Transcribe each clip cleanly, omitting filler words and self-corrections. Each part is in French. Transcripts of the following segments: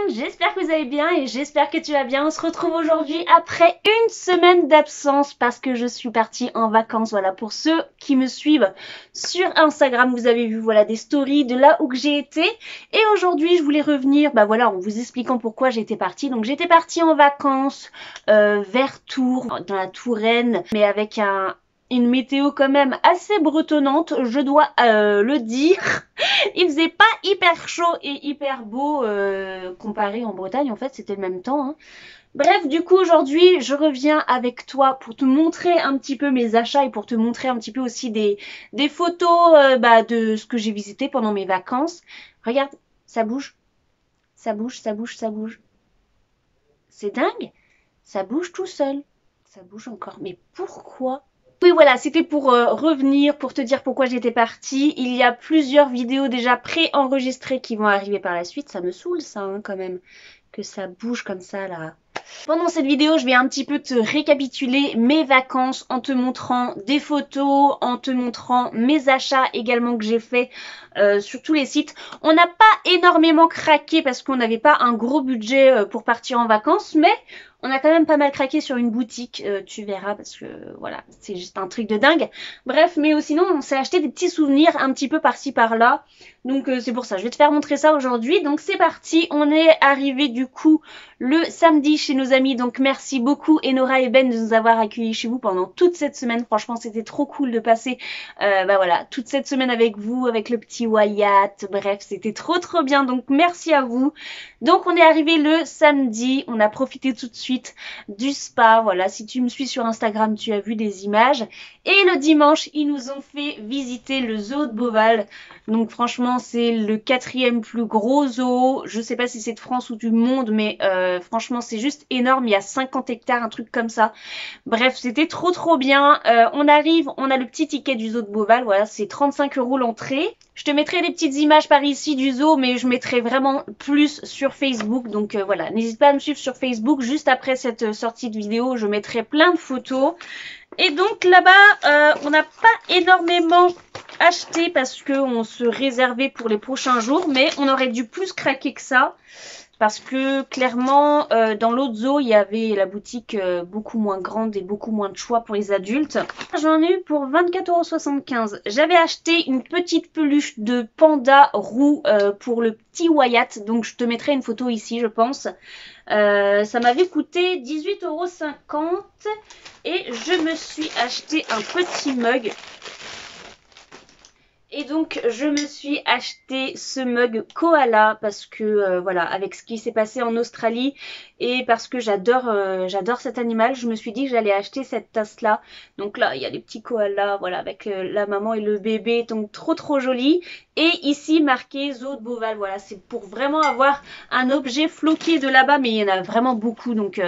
monde, j'espère que vous allez bien et j'espère que tu vas bien. On se retrouve aujourd'hui après une semaine d'absence parce que je suis partie en vacances. Voilà, pour ceux qui me suivent sur Instagram, vous avez vu voilà des stories de là où que j'ai été. Et aujourd'hui, je voulais revenir voilà, en vous expliquant pourquoi j'étais partie. Donc j'étais partie en vacances vers Tours, dans la Touraine, mais avec une météo quand même assez bretonnante, je dois le dire. Il faisait pas hyper chaud et hyper beau comparé en Bretagne, en fait c'était le même temps. Hein. Bref, du coup aujourd'hui je reviens avec toi pour te montrer un petit peu mes achats et pour te montrer un petit peu aussi des photos de ce que j'ai visité pendant mes vacances. Regarde, ça bouge, ça bouge, ça bouge, ça bouge. C'est dingue, ça bouge tout seul. Ça bouge encore, mais pourquoi ? Oui voilà, c'était pour revenir, pour te dire pourquoi j'étais partie. Il y a plusieurs vidéos déjà pré-enregistrées qui vont arriver par la suite. Ça me saoule ça hein, quand même, que ça bouge comme ça là. Pendant cette vidéo, je vais un petit peu te récapituler mes vacances en te montrant des photos, en te montrant mes achats également que j'ai fait sur tous les sites. On n'a pas énormément craqué parce qu'on n'avait pas un gros budget pour partir en vacances, mais on a quand même pas mal craqué sur une boutique, tu verras, parce que voilà, c'est juste un truc de dingue. Bref, mais sinon, on s'est acheté des petits souvenirs un petit peu par-ci par-là. Donc c'est pour ça, je vais te faire montrer ça aujourd'hui. Donc c'est parti, on est arrivé du coup le samedi chez nos amis. Donc merci beaucoup Enora et Ben de nous avoir accueillis chez vous pendant toute cette semaine. Franchement, c'était trop cool de passer voilà, toute cette semaine avec vous, avec le petit Wyatt. Bref, c'était trop bien. Donc merci à vous. Donc on est arrivé le samedi, on a profité tout de suite du spa. Voilà, si tu me suis sur Instagram, tu as vu des images. Et le dimanche, ils nous ont fait visiter le zoo de Beauval. Donc franchement, c'est le 4e plus gros zoo. Je sais pas si c'est de France ou du monde, mais franchement, c'est juste énorme. Il y a 50 hectares, un truc comme ça. Bref, c'était trop bien. On arrive, on a le petit ticket du zoo de Beauval. Voilà, c'est 35 € l'entrée. Je te mettrai des petites images par ici du zoo, mais je mettrai vraiment plus sur Facebook. Donc voilà, n'hésite pas à me suivre sur Facebook. Juste après cette sortie de vidéo, je mettrai plein de photos. Et donc là-bas, on n'a pas énormément acheté parce qu'on se réservait pour les prochains jours, mais on aurait dû plus craquer que ça. Parce que clairement, dans l'autre zoo, il y avait la boutique beaucoup moins grande et beaucoup moins de choix pour les adultes. J'en ai eu pour 24,75 €. J'avais acheté une petite peluche de panda roux pour le petit Wyatt. Donc je te mettrai une photo ici, je pense. Ça m'avait coûté 18,50 € et je me suis acheté un petit mug. Et donc je me suis acheté ce mug koala parce que voilà, avec ce qui s'est passé en Australie et parce que j'adore cet animal, je me suis dit que j'allais acheter cette tasse là. Donc là il y a les petits koalas, voilà, avec la maman et le bébé, donc trop joli. Et ici marqué zoo de Beauval, voilà, c'est pour vraiment avoir un objet floqué de là-bas, mais il y en a vraiment beaucoup, donc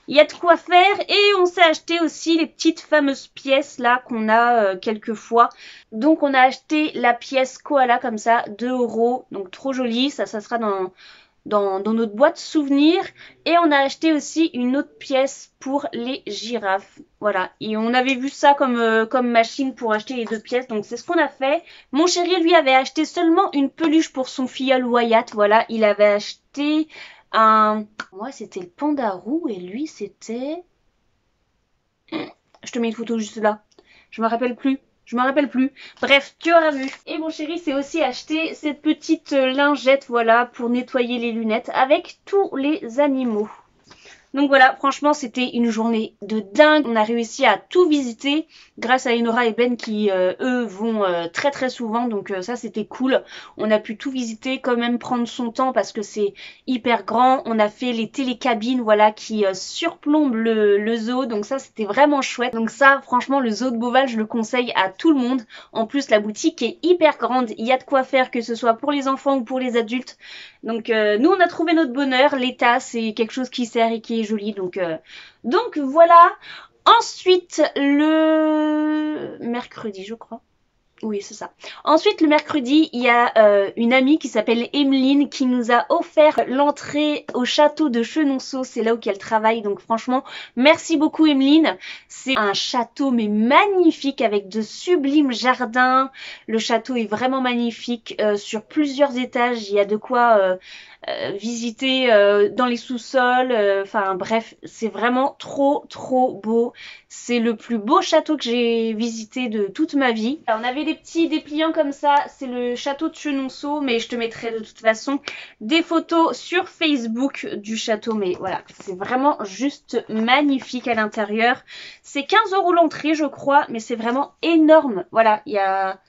il y a de quoi faire. Et on s'est acheté aussi les petites fameuses pièces là qu'on a quelques fois. Donc on a acheté la pièce koala comme ça, 2 €, donc trop jolie, ça sera dans notre boîte souvenir. Et on a acheté aussi une autre pièce pour les girafes, voilà. Et on avait vu ça comme machine pour acheter les 2 pièces, donc c'est ce qu'on a fait. Mon chéri lui avait acheté seulement une peluche pour son filleul Wyatt, voilà. Il avait acheté moi c'était le panda roux et lui c'était... Je te mets une photo juste là, je me rappelle plus. Bref, tu auras vu. Et mon chéri s'est aussi acheté cette petite lingette, voilà, pour nettoyer les lunettes avec tous les animaux. Donc voilà, franchement, c'était une journée de dingue. On a réussi à tout visiter grâce à Enora et Ben qui, eux, vont très souvent. Donc ça, c'était cool. On a pu tout visiter, quand même prendre son temps parce que c'est hyper grand. On a fait les télécabines, voilà, qui surplombent le zoo. Donc ça, c'était vraiment chouette. Donc ça, franchement, le zoo de Beauval, je le conseille à tout le monde. En plus, la boutique est hyper grande. Il y a de quoi faire, que ce soit pour les enfants ou pour les adultes. Donc nous, on a trouvé notre bonheur. Les tasses, c'est quelque chose qui sert et qui est joli, donc voilà. Ensuite le mercredi, je crois, oui c'est ça. Ensuite le mercredi, il y a une amie qui s'appelle Emeline qui nous a offert l'entrée au château de Chenonceau. C'est là où elle travaille, donc franchement merci beaucoup Emeline. C'est un château mais magnifique avec de sublimes jardins. Le château est vraiment magnifique, sur plusieurs étages. Il y a de quoi visiter dans les sous-sols. Enfin bref, c'est vraiment trop trop beau. C'est le plus beau château que j'ai visité de toute ma vie. Alors, on avait des petits dépliants comme ça. C'est le château de Chenonceau, mais je te mettrai de toute façon des photos sur Facebook du château. Mais voilà, c'est vraiment juste magnifique à l'intérieur. C'est 15 € l'entrée, je crois, mais c'est vraiment énorme. Voilà, il y a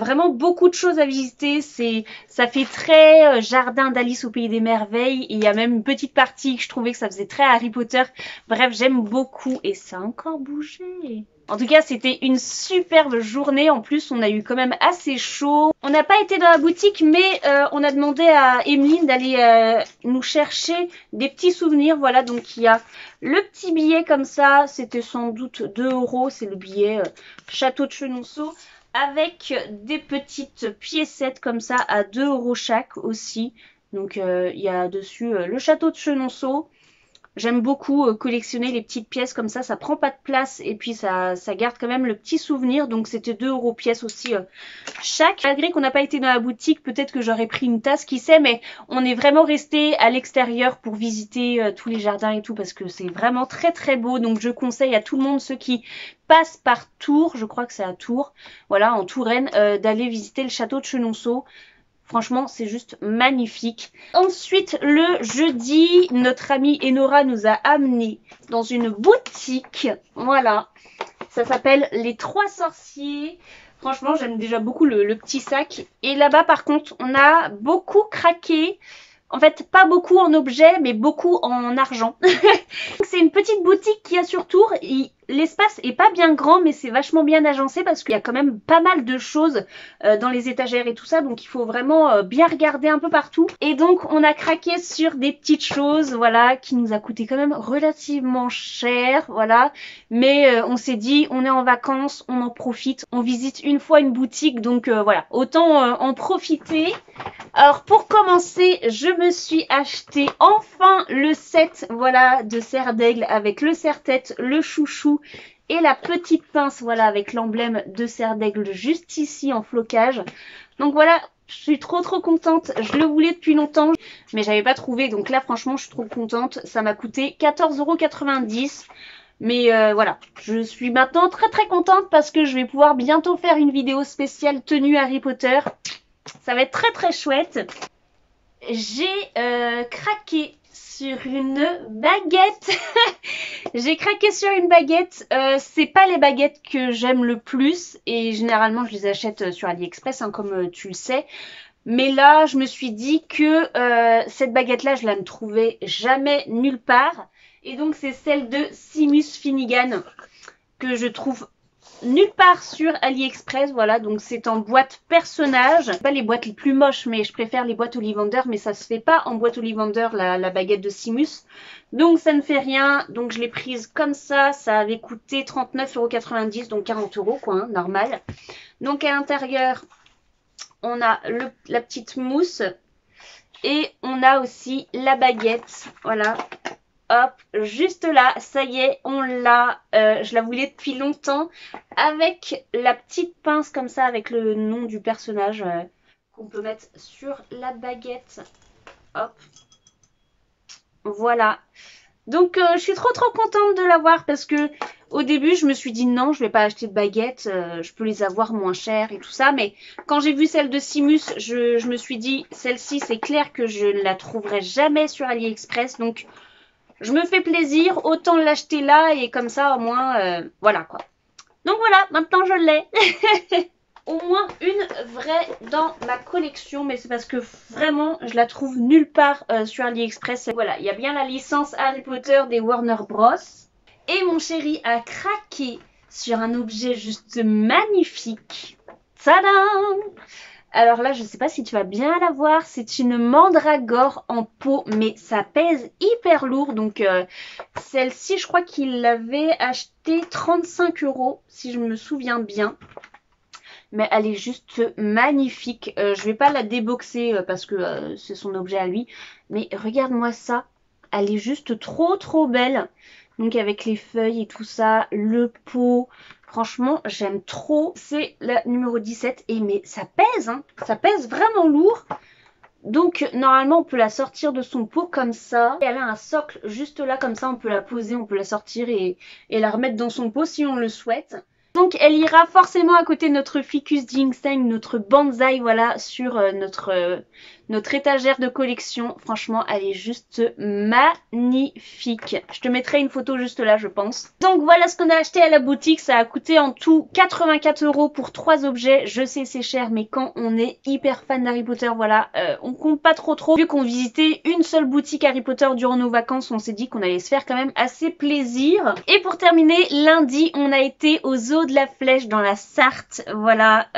vraiment beaucoup de choses à visiter. Ça fait très jardin d'Alice au pays des merveilles. Et il y a même une petite partie que je trouvais que ça faisait très Harry Potter. Bref, j'aime beaucoup. Et ça a encore bougé. En tout cas, c'était une superbe journée. En plus, on a eu quand même assez chaud. On n'a pas été dans la boutique, mais on a demandé à Emeline d'aller nous chercher des petits souvenirs. Voilà, donc il y a le petit billet comme ça. C'était sans doute 2 €. C'est le billet Château de Chenonceau. Avec des petites piécettes comme ça à 2 € chaque aussi. Donc il y a dessus le château de Chenonceau. J'aime beaucoup collectionner les petites pièces comme ça prend pas de place et puis ça garde quand même le petit souvenir. Donc c'était 2 € pièce aussi chaque. Malgré qu'on n'a pas été dans la boutique, peut-être que j'aurais pris une tasse, qui sait, mais on est vraiment resté à l'extérieur pour visiter tous les jardins et tout parce que c'est vraiment très très beau. Donc je conseille à tout le monde, ceux qui passent par Tours, je crois que c'est à Tours, voilà, en Touraine, d'aller visiter le château de Chenonceau. Franchement, c'est juste magnifique. Ensuite, le jeudi, notre amie Enora nous a amené dans une boutique. Voilà. Ça s'appelle Les Trois Sorciers. Franchement, j'aime déjà beaucoup le petit sac. Et là-bas, par contre, on a beaucoup craqué. En fait, pas beaucoup en objets, mais beaucoup en argent. C'est une petite boutique qu'il y a sur Tours. L'espace est pas bien grand, mais c'est vachement bien agencé parce qu'il y a quand même pas mal de choses dans les étagères et tout ça. Donc, il faut vraiment bien regarder un peu partout. Et donc, on a craqué sur des petites choses, voilà, qui nous a coûté quand même relativement cher, voilà. Mais on s'est dit, on est en vacances, on en profite. On visite une fois une boutique, donc voilà, autant en profiter. Alors, pour commencer, je me suis acheté enfin le set, voilà, de serre d'aigle avec le serre-tête, le chouchou et la petite pince, voilà, avec l'emblème de serre d'aigle juste ici en flocage. Donc voilà, je suis trop contente. Je le voulais depuis longtemps, mais j'avais pas trouvé. Donc là, franchement, je suis trop contente. Ça m'a coûté 14,90 €. Mais voilà, je suis maintenant très contente parce que je vais pouvoir bientôt faire une vidéo spéciale tenue Harry Potter. Ça va être très chouette. J'ai craqué sur une baguette. J'ai craqué sur une baguette. C'est pas les baguettes que j'aime le plus. Et généralement, je les achète sur AliExpress, hein, comme tu le sais. Mais là, je me suis dit que cette baguette-là, je la ne trouvais jamais nulle part. Et donc, c'est celle de Seamus Finnegan que je trouve nulle part sur AliExpress. Voilà, donc c'est en boîte personnage. Pas les boîtes les plus moches, mais je préfère les boîtes Ollivander, mais ça se fait pas en boîte Ollivander la baguette de Seamus. Donc ça ne fait rien. Donc je l'ai prise comme ça. Ça avait coûté 39,90 €, donc 40 € quoi, hein, normal. Donc à l'intérieur, on a la petite mousse et on a aussi la baguette. Voilà. Hop, juste là, ça y est, on l'a. Je la voulais depuis longtemps. Avec la petite pince comme ça, avec le nom du personnage qu'on peut mettre sur la baguette. Hop. Voilà. Donc, je suis trop contente de l'avoir parce que au début, je me suis dit non, je vais pas acheter de baguettes. Je peux les avoir moins chères et tout ça. Mais quand j'ai vu celle de Seamus, je me suis dit, celle-ci, c'est clair que je ne la trouverai jamais sur AliExpress. Donc, je me fais plaisir, autant l'acheter là et comme ça au moins, voilà quoi. Donc voilà, maintenant je l'ai. Au moins une vraie dans ma collection, mais c'est parce que vraiment je la trouve nulle part sur AliExpress. Voilà, il y a bien la licence Harry Potter des Warner Bros. Et mon chéri a craqué sur un objet juste magnifique. Tadam! Alors là, je sais pas si tu vas bien la voir. C'est une mandragore en peau, mais ça pèse hyper lourd. Donc celle-ci, je crois qu'il l'avait achetée 35 €, si je me souviens bien. Mais elle est juste magnifique. Je vais pas la déboxer parce que c'est son objet à lui. Mais regarde-moi ça. Elle est juste trop belle. Donc avec les feuilles et tout ça, le pot. Franchement, j'aime trop. C'est la numéro 17. Et mais ça pèse, hein. Ça pèse vraiment lourd. Donc normalement on peut la sortir de son pot comme ça. Et elle a un socle juste là comme ça, on peut la poser, on peut la sortir et la remettre dans son pot si on le souhaite. Donc elle ira forcément à côté de notre ficus ginseng, notre bonsaï, voilà, sur notre étagère de collection. Franchement, elle est juste magnifique. Je te mettrai une photo juste là, je pense. Donc voilà ce qu'on a acheté à la boutique. Ça a coûté en tout 84 € pour 3 objets. Je sais c'est cher, mais quand on est hyper fan d'Harry Potter, voilà, on compte pas trop. Vu qu'on visitait une seule boutique Harry Potter durant nos vacances, on s'est dit qu'on allait se faire quand même assez plaisir. Et pour terminer, lundi, on a été au zoo de la Flèche dans la Sarthe. Voilà,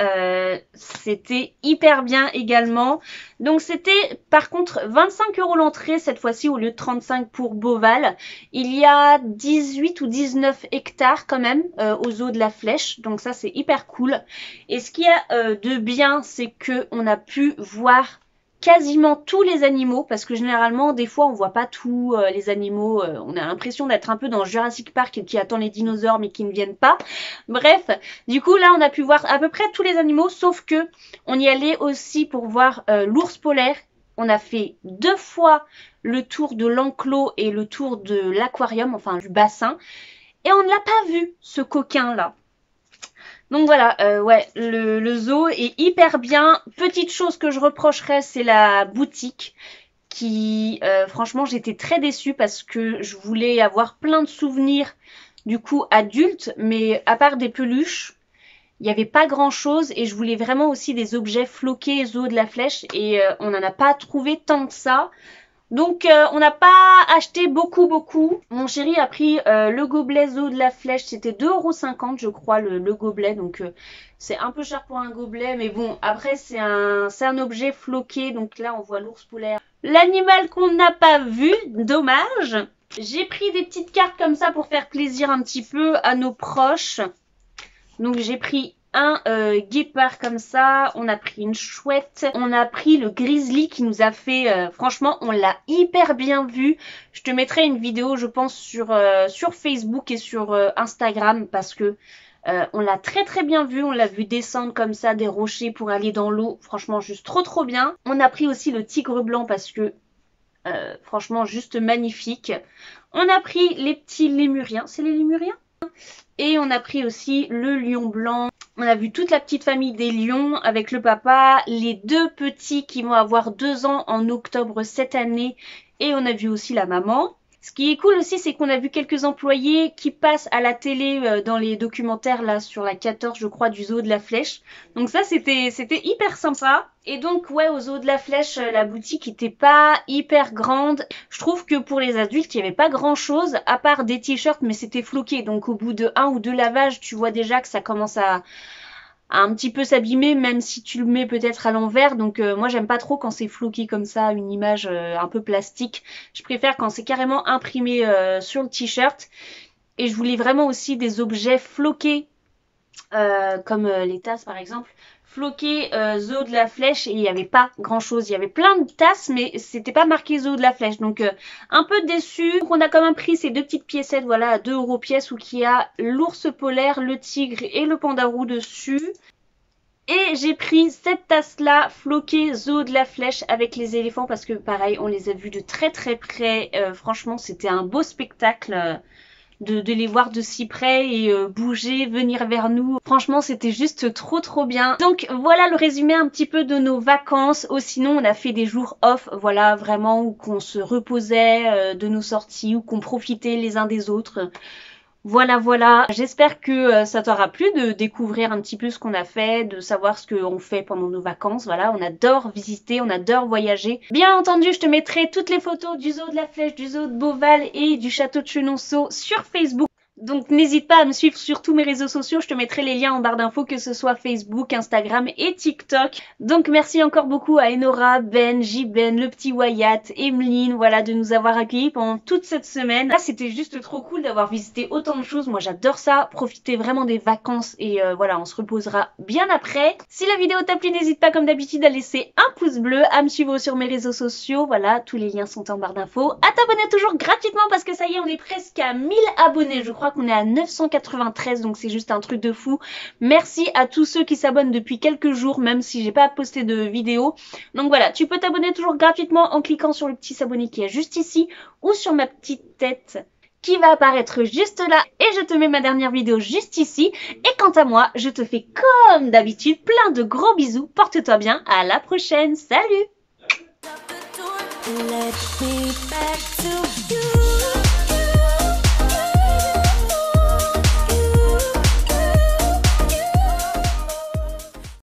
c'était hyper bien également. Donc c'était par contre 25 € l'entrée cette fois-ci au lieu de 35 pour Beauval. Il y a 18 ou 19 hectares quand même au zoo de la Flèche. Donc ça c'est hyper cool. Et ce qu'il y a de bien, c'est que on a pu voir quasiment tous les animaux, parce que généralement des fois on voit pas tous les animaux, on a l'impression d'être un peu dans Jurassic Park qui attend les dinosaures mais qui ne viennent pas. Bref, du coup là on a pu voir à peu près tous les animaux, sauf que on y allait aussi pour voir l'ours polaire. On a fait 2 fois le tour de l'enclos et le tour de l'aquarium, enfin du bassin, et on ne l'a pas vu ce coquin là. Donc voilà, ouais, le zoo est hyper bien. Petite chose que je reprocherais, c'est la boutique qui, franchement, j'étais très déçue parce que je voulais avoir plein de souvenirs du coup adultes, mais à part des peluches, il n'y avait pas grand chose et je voulais vraiment aussi des objets floqués zoo de la Flèche et on n'en a pas trouvé tant que ça. Donc on n'a pas acheté beaucoup. Mon chéri a pris le gobelet zoo de la Flèche, c'était 2,50 € je crois le gobelet, donc c'est un peu cher pour un gobelet, mais bon après c'est un objet floqué, donc là on voit l'ours polaire. L'animal qu'on n'a pas vu, dommage. J'ai pris des petites cartes comme ça pour faire plaisir un petit peu à nos proches. Donc j'ai pris un guépard comme ça, on a pris une chouette, on a pris le grizzly qui nous a fait, franchement on l'a hyper bien vu. Je te mettrai une vidéo je pense sur Facebook et sur Instagram parce que on l'a très bien vu, on l'a vu descendre comme ça des rochers pour aller dans l'eau, franchement juste trop bien. On a pris aussi le tigre blanc parce que franchement juste magnifique. On a pris les petits lémuriens, c'est les lémuriens ? Et on a pris aussi le lion blanc. On a vu toute la petite famille des lions avec le papa, les 2 petits qui vont avoir 2 ans en octobre cette année. Et on a vu aussi la maman. Ce qui est cool aussi, c'est qu'on a vu quelques employés qui passent à la télé dans les documentaires là sur la 14, je crois, du zoo de la Flèche. Donc ça, c'était hyper sympa. Et donc, ouais, au zoo de la Flèche, la boutique était pas hyper grande. Je trouve que pour les adultes, il n'y avait pas grand chose, à part des t-shirts, mais c'était floqué. Donc au bout de 1 ou 2 lavages, tu vois déjà que ça commence à un petit peu s'abîmer, même si tu le mets peut-être à l'envers. Donc moi j'aime pas trop quand c'est floqué comme ça, une image un peu plastique. Je préfère quand c'est carrément imprimé sur le t-shirt. Et je voulais vraiment aussi des objets floqués, comme les tasses par exemple. Floqué zoo de la Flèche et il n'y avait pas grand chose. Il y avait plein de tasses mais c'était pas marqué zoo de la Flèche. Donc un peu déçu. Donc on a quand même pris ces 2 petites piécettes, voilà, à 2 € pièce où il y a l'ours polaire, le tigre et le panda roux dessus. Et j'ai pris cette tasse là, floquée zoo de la Flèche avec les éléphants parce que pareil on les a vus de très près. Franchement c'était un beau spectacle. De les voir de si près et bouger, venir vers nous. Franchement, c'était juste trop bien. Donc voilà le résumé un petit peu de nos vacances. Oh, sinon, on a fait des jours off, voilà, vraiment, où qu'on se reposait de nos sorties, où qu'on profitait les uns des autres. Voilà. J'espère que ça t'aura plu de découvrir un petit peu ce qu'on a fait, de savoir ce qu'on fait pendant nos vacances. Voilà, on adore visiter, on adore voyager. Bien entendu, je te mettrai toutes les photos du zoo de la Flèche, du zoo de Beauval et du château de Chenonceau sur Facebook. Donc n'hésite pas à me suivre sur tous mes réseaux sociaux, je te mettrai les liens en barre d'infos, que ce soit Facebook, Instagram et TikTok. Donc merci encore beaucoup à Enora, Ben, J-Ben, le petit Wyatt, Emeline, voilà, de nous avoir accueillis pendant toute cette semaine. Là c'était juste trop cool d'avoir visité autant de choses, moi j'adore ça, profiter vraiment des vacances et voilà, on se reposera bien après. Si la vidéo t'a plu, n'hésite pas comme d'habitude à laisser un pouce bleu, à me suivre sur mes réseaux sociaux, voilà, tous les liens sont en barre d'infos. À t'abonner toujours gratuitement parce que ça y est, on est presque à 1000 abonnés, je crois crois qu'on est à 993, donc c'est juste un truc de fou. Merci à tous ceux qui s'abonnent depuis quelques jours, même si j'ai pas posté de vidéo. Donc voilà, tu peux t'abonner toujours gratuitement en cliquant sur le petit s'abonner qui est juste ici ou sur ma petite tête qui va apparaître juste là, et je te mets ma dernière vidéo juste ici. Et quant à moi, je te fais comme d'habitude plein de gros bisous. Porte-toi bien, à la prochaine, salut! Let me back to you.